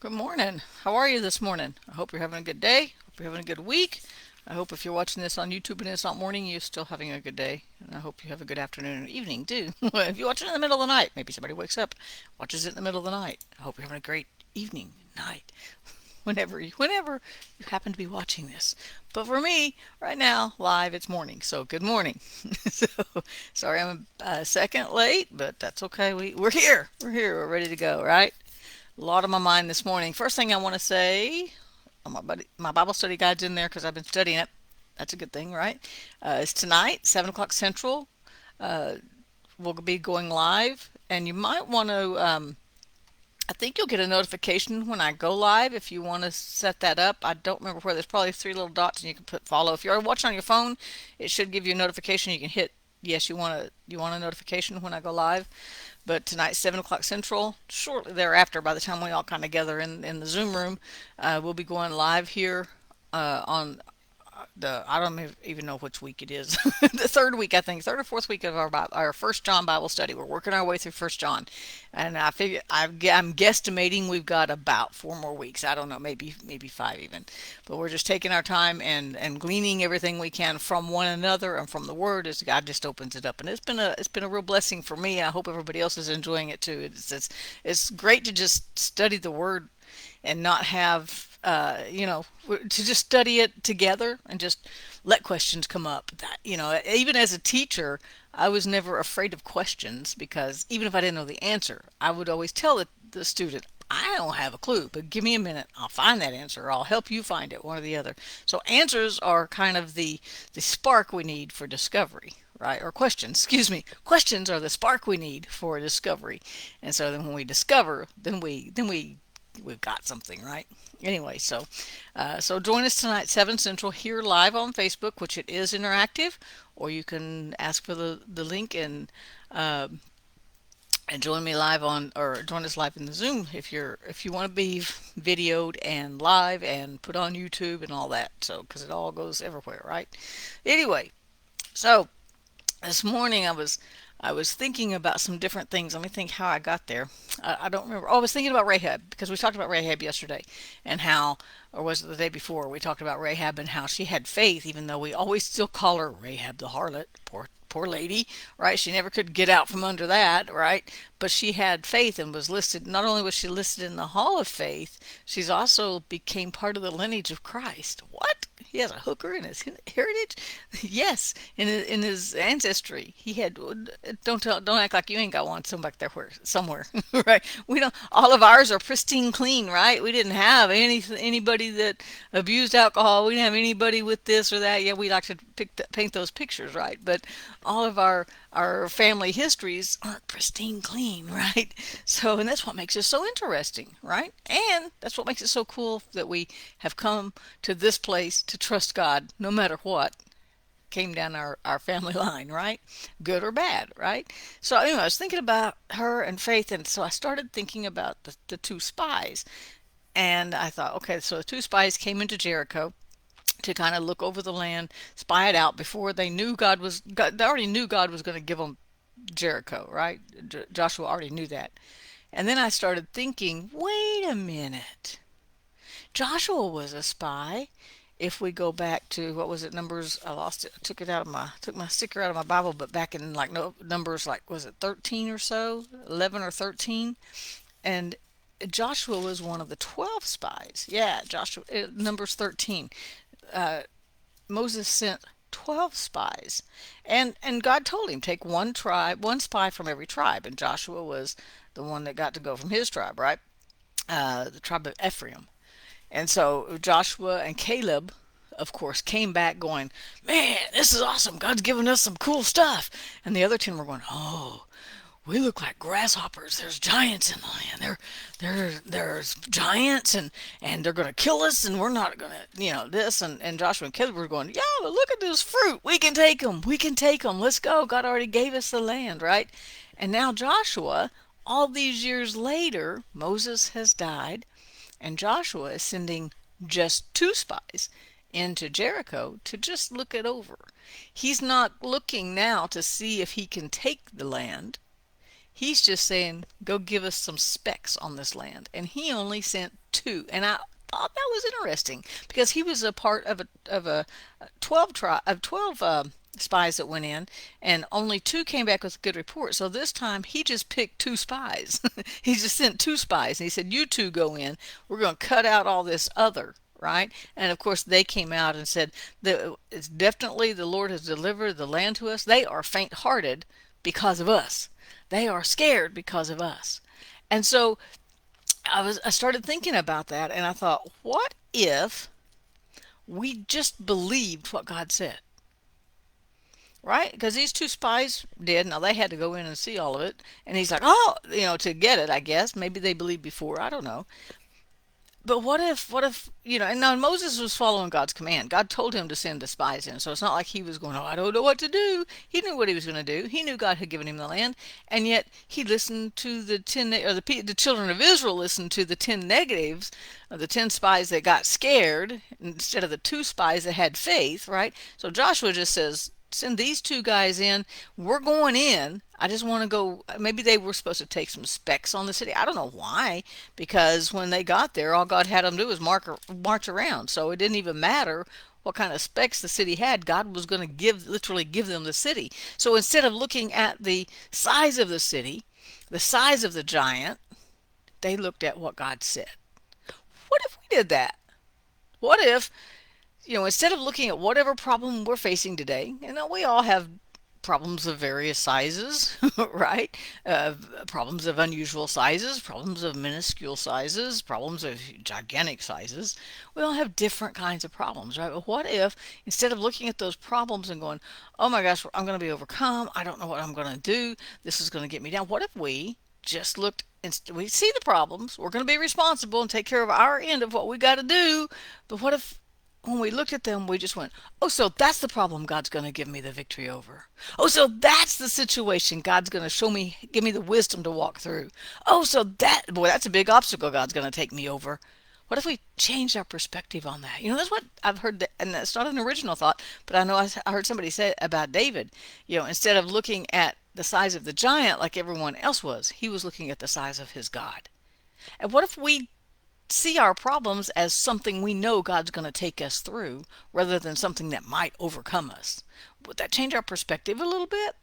Good morning. How are you this morning? I hope you're having a good day. Hope you're having a good week. I hope if you're watching this on YouTube and it's not morning, you're still having a good day. And I hope you have a good afternoon and evening too. If you watch it in the middle of the night, maybe somebody wakes up, watches it in the middle of the night. I hope you're having a great evening, night, whenever you happen to be watching this. But for me, right now, live, it's morning. So good morning. So sorry I'm a second late, but that's okay. We're here. We're here. We're ready to go, right? A lot on my mind this morning. First thing I want to say, my Bible study guide's in there because I've been studying it. That's a good thing, right? It's tonight, 7 o'clock Central. Uh, we'll be going live, and you might want to. I think you'll get a notification when I go live if you want to set that up. I don't remember where. There's probably three little dots, and you can put follow. If you're watching on your phone, it should give you a notification. You can hit yes. You want a notification when I go live. But tonight, 7 o'clock Central. Shortly thereafter, by the time we all kind of gather in the Zoom room, we'll be going live here on the I don't even know which week it is. The third week, I think, third or fourth week of our First John Bible study. We're working our way through First John, and I figure I'm guesstimating we've got about 4 more weeks. I don't know, maybe five even, but we're just taking our time and gleaning everything we can from one another and from the Word as God just opens it up. And it's been a real blessing for me. I hope everybody else is enjoying it too. It's great to just study the Word and not have to just study it together and just let questions come up. That, even as a teacher, I was never afraid of questions because even if I didn't know the answer, I would always tell the student, I don't have a clue, but give me a minute. I'll find that answer, or I'll help you find it, one or the other. So answers are kind of the spark we need for discovery, right? Or questions, excuse me. Questions are the spark we need for discovery. And so then when we discover, we've got something, right? Anyway, so join us tonight, 7 Central, here live on Facebook, which it is interactive, or you can ask for the link uh, and join me live on, or join us live in the Zoom if you want to be videoed and live and put on YouTube and all that. So because it all goes everywhere, right? Anyway, so this morning I was thinking about some different things. Let me think how I got there. I don't remember. Oh, I was thinking about Rahab because we talked about Rahab yesterday and how, or was it the day before? We talked about Rahab and how she had faith, even though we always still call her Rahab the harlot. Poor lady, right? She never could get out from under that, right? But she had faith and was listed. Not only was she listed in the Hall of Faith, she's also became part of the lineage of Christ. What? He has a hooker in his heritage? Yes, in his ancestry, he had. Don't act like you ain't got one some back there somewhere, right? We don't. All of ours are pristine clean, right? We didn't have anybody that abused alcohol. We didn't have anybody with this or that. Yeah, we like to paint those pictures, right? But all of our family histories aren't pristine clean, right? So, and that's what makes it so interesting, right? And that's what makes it so cool that we have come to this place to trust God no matter what came down our family line, right? Good or bad, right? So anyway, I was thinking about her and Faith, and so I started thinking about the two spies. And I thought, okay, so the two spies came into Jericho to kind of look over the land, spy it out before they knew they already knew God was going to give them Jericho, right? Joshua already knew that. And then I started thinking, wait a minute. Joshua was a spy. If we go back to what was it, Numbers? I lost it. I took my sticker out of my Bible, but back in like no Numbers, like was it 13 or so, 11 or 13, and Joshua was one of the 12 spies. Yeah, Joshua, Numbers 13. Uh, Moses sent 12 spies, and God told him take one spy from every tribe, and Joshua was the one that got to go from his tribe, right? The tribe of Ephraim. And so Joshua and Caleb, of course, came back going, man, this is awesome. God's giving us some cool stuff. And the other 10 were going, oh, we look like grasshoppers. There's giants in the land. There's giants, and they're going to kill us, and we're not going to, this. And Joshua and Caleb were going, yeah, but look at this fruit. We can take them. We can take them. Let's go. God already gave us the land, right? And now Joshua, all these years later, Moses has died. And Joshua is sending just two spies into Jericho to just look it over. He's not looking now to see if he can take the land. He's just saying, go give us some specks on this land. And he only sent two. And I thought that was interesting because he was a part of a 12 spies that went in, and only two came back with a good report. So this time he just picked two spies. He just sent two spies, and he said, "You two go in. We're going to cut out all this other." Right? And of course, they came out and said, "It's definitely the Lord has delivered the land to us. They are faint-hearted because of us. They are scared because of us." And so I started thinking about that, and I thought, what if we just believed what God said? Right? Because these two spies did. Now they had to go in and see all of it, and he's like, "Oh, to get it, I guess. Maybe they believed before. I don't know." But what if, and now Moses was following God's command. God told him to send the spies in. So it's not like he was going, "Oh, I don't know what to do." He knew what he was going to do. He knew God had given him the land. And yet he listened to the children of Israel listened to the 10 negatives of the 10 spies that got scared instead of the two spies that had faith, right? So Joshua just says, "Send these two guys in. We're going in. I just want to go." Maybe they were supposed to take some specs on the city. I don't know why, because when they got there, all God had them do was march around. So it didn't even matter what kind of specs the city had. God was going to literally give them the city. So instead of looking at the size of the city, the size of the giant, they looked at what God said. What if we did that? What if instead of looking at whatever problem we're facing today, we all have problems of various sizes, right? Problems of unusual sizes, problems of minuscule sizes, problems of gigantic sizes. We all have different kinds of problems, right? But what if instead of looking at those problems and going, "Oh my gosh, I'm going to be overcome. I don't know what I'm going to do. This is going to get me down." What if we just looked and we see the problems, we're going to be responsible and take care of our end of what we got to do, but what if when we looked at them, we just went, "Oh, so that's the problem God's going to give me the victory over. Oh, so that's the situation God's going to give me the wisdom to walk through. Oh, so that's a big obstacle God's going to take me over." What if we changed our perspective on that? That's what I've heard, and that's not an original thought, but I know I heard somebody say about David. Instead of looking at the size of the giant like everyone else was, he was looking at the size of his God. And what if we see our problems as something we know God's going to take us through rather than something that might overcome us? Would that change our perspective a little bit?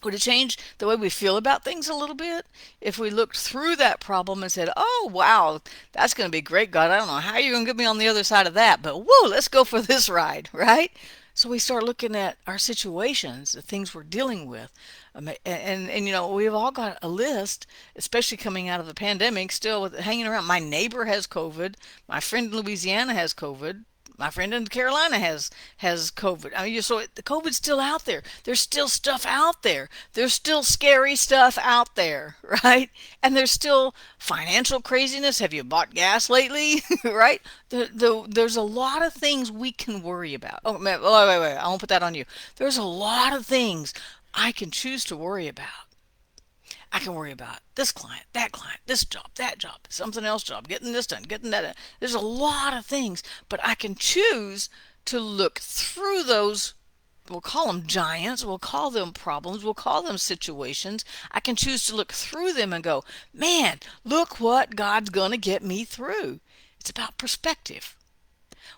Would it change the way we feel about things a little bit? If we looked through that problem and said, "Oh, wow, that's going to be great, God. I don't know how you're going to get me on the other side of that, but whoa, let's go for this ride," right? So we start looking at our situations, the things we're dealing with. We've all got a list, especially coming out of the pandemic, still hanging around. My neighbor has COVID. My friend in Louisiana has COVID. My friend in Carolina has COVID. I mean, so the COVID's still out there. There's still stuff out there. There's still scary stuff out there, right? And there's still financial craziness. Have you bought gas lately, right? There's a lot of things we can worry about. Oh, man, wait. I won't put that on you. There's a lot of things I can choose to worry about. I can worry about this client, this job, that job, something else job, getting this done, getting that done. There's a lot of things, but I can choose to look through those. We'll call them giants, we'll call them problems, we'll call them situations. I can choose to look through them and go, "Man, look what God's going to get me through." It's about perspective.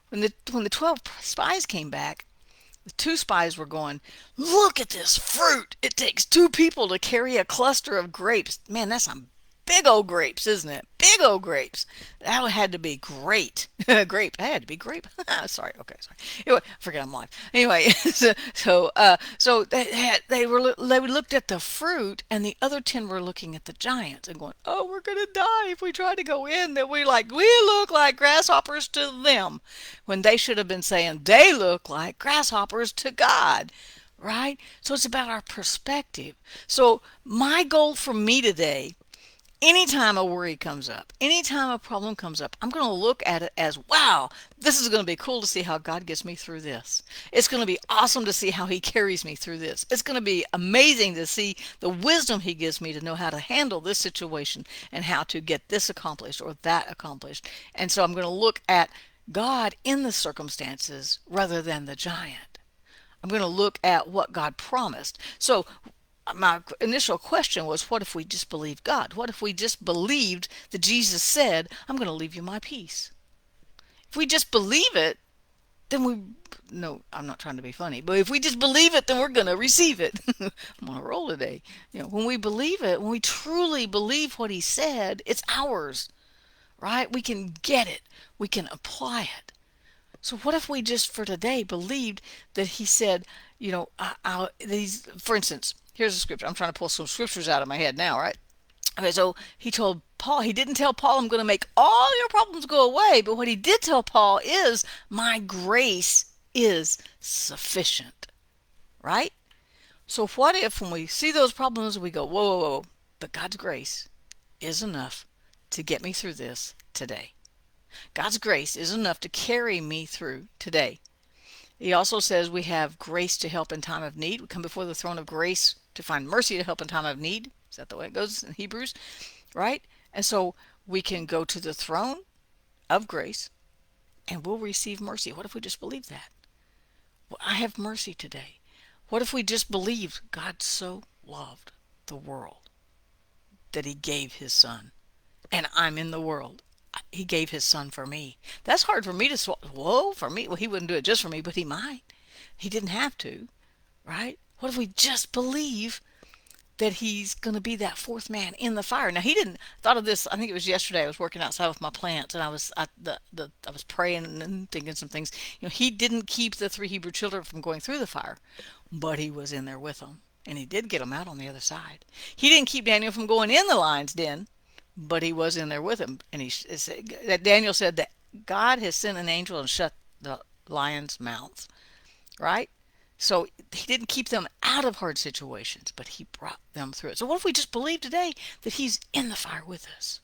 When the 12 spies came back, the two spies were going, "Look at this fruit. It takes two people to carry a cluster of grapes. Man, that's some big old grapes, isn't it? Big old grapes. That had to be great." Grape. That had to be grape. Sorry. Okay. Sorry. Anyway, I forget I'm live. Anyway, so they looked at the fruit, and the other 10 were looking at the giants and going, "Oh, we're gonna die if we try to go in. That we look like grasshoppers to them," when they should have been saying they look like grasshoppers to God. Right? So it's about our perspective. So my goal for me today, anytime a worry comes up, anytime a problem comes up, I'm going to look at it as, "Wow, this is going to be cool to see how God gets me through this. It's going to be awesome to see how he carries me through this. It's going to be amazing to see the wisdom he gives me to know how to handle this situation and how to get this accomplished or that accomplished." And so I'm going to look at God in the circumstances rather than the giant. I'm going to look at what God promised. So my initial question was, what if we just believed God? What if we just believed that Jesus said, I'm going to leave you my peace? If we just believe it, then no, I'm not trying to be funny, but if we just believe it, then we're going to receive it. I'm on a roll today. When we believe it, when we truly believe what he said, it's ours, right? We can get it. We can apply it. So what if we just for today believed that he said, for instance, here's a scripture. I'm trying to pull some scriptures out of my head now, right? Okay, so he told Paul, he didn't tell Paul, I'm going to make all your problems go away. But what he did tell Paul is, my grace is sufficient, right? So what if when we see those problems, we go, whoa, whoa, whoa, but God's grace is enough to get me through this today. God's grace is enough to carry me through today. He also says we have grace to help in time of need. We come before the throne of grace to find mercy to help in time of need. Is that the way it goes in Hebrews? Right? And so we can go to the throne of grace and we'll receive mercy. What if we just believe that? Well, I have mercy today. What if we just believed God so loved the world that he gave his son, and I'm in the world? He gave his son for me. That's hard for me to swallow. Whoa, for me? Well, he wouldn't do it just for me, but he might. He didn't have to, right? What if we just believe that he's going to be that fourth man in the fire? Now, he didn't thought of this. I think it was yesterday. I was working outside with my plants, and I was praying and thinking some things. He didn't keep the three Hebrew children from going through the fire, but he was in there with them, and he did get them out on the other side. He didn't keep Daniel from going in the lion's den, but he was in there with him. And Daniel said that God has sent an angel and shut the lions' mouths, right? So he didn't keep them out of hard situations, but he brought them through it. So what if we just believe today that he's in the fire with us?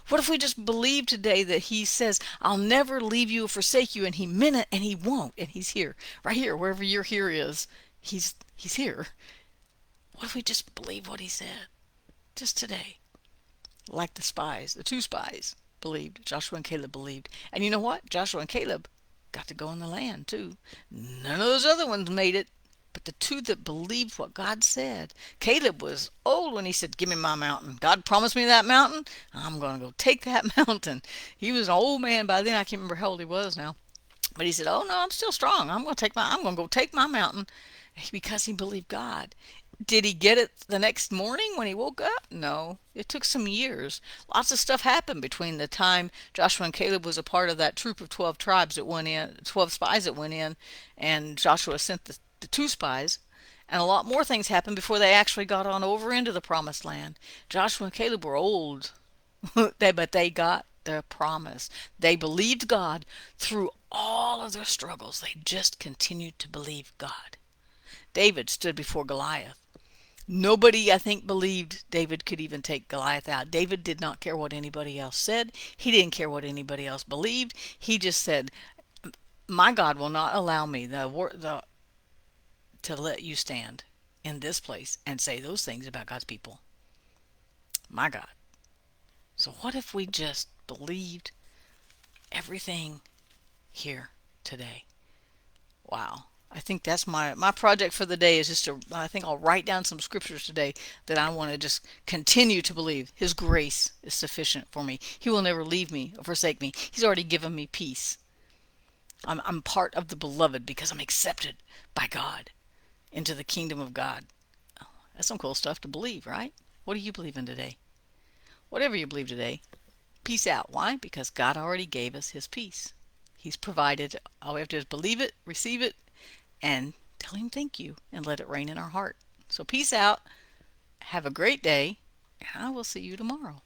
What if we just believe today that he says, I'll never leave you or forsake you, and he meant it, and he won't, and he's here, right here, wherever your here is, he's here. What if we just believe what he said just today? Like the two spies believed. Joshua and Caleb believed. And you know what? Joshua and Caleb got to go in the land too. None of those other ones made it, but the two that believed what God said. Caleb was old when he said, give me my mountain. God promised me that mountain. I'm going to go take that mountain. He was an old man by then. I can't remember how old he was now. But he said, oh no, I'm still strong. I'm going to go take my mountain, because he believed God. Did he get it the next morning when he woke up? No. It took some years. Lots of stuff happened between the time Joshua and Caleb was a part of that troop of 12 tribes that went in, 12 spies that went in, and Joshua sent the two spies. And a lot more things happened before they actually got on over into the promised land. Joshua and Caleb were old, but they got the promise. They believed God through all of their struggles. They just continued to believe God. David stood before Goliath. Nobody, I think, believed David could even take Goliath out. David did not care what anybody else said. He didn't care what anybody else believed. He just said, my God will not allow me to let you stand in this place and say those things about God's people. My God. So what if we just believed everything here today? Wow. I think that's my project for the day, is just I think I'll write down some scriptures today that I want to just continue to believe. His grace is sufficient for me. He will never leave me or forsake me. He's already given me peace. I'm part of the beloved because I'm accepted by God into the kingdom of God. Oh, that's some cool stuff to believe, right? What do you believe in today? Whatever you believe today, peace out. Why? Because God already gave us his peace. He's provided. All we have to do is believe it, receive it, and tell him thank you, and let it rain in our heart. So peace out. Have a great day, and I will see you tomorrow.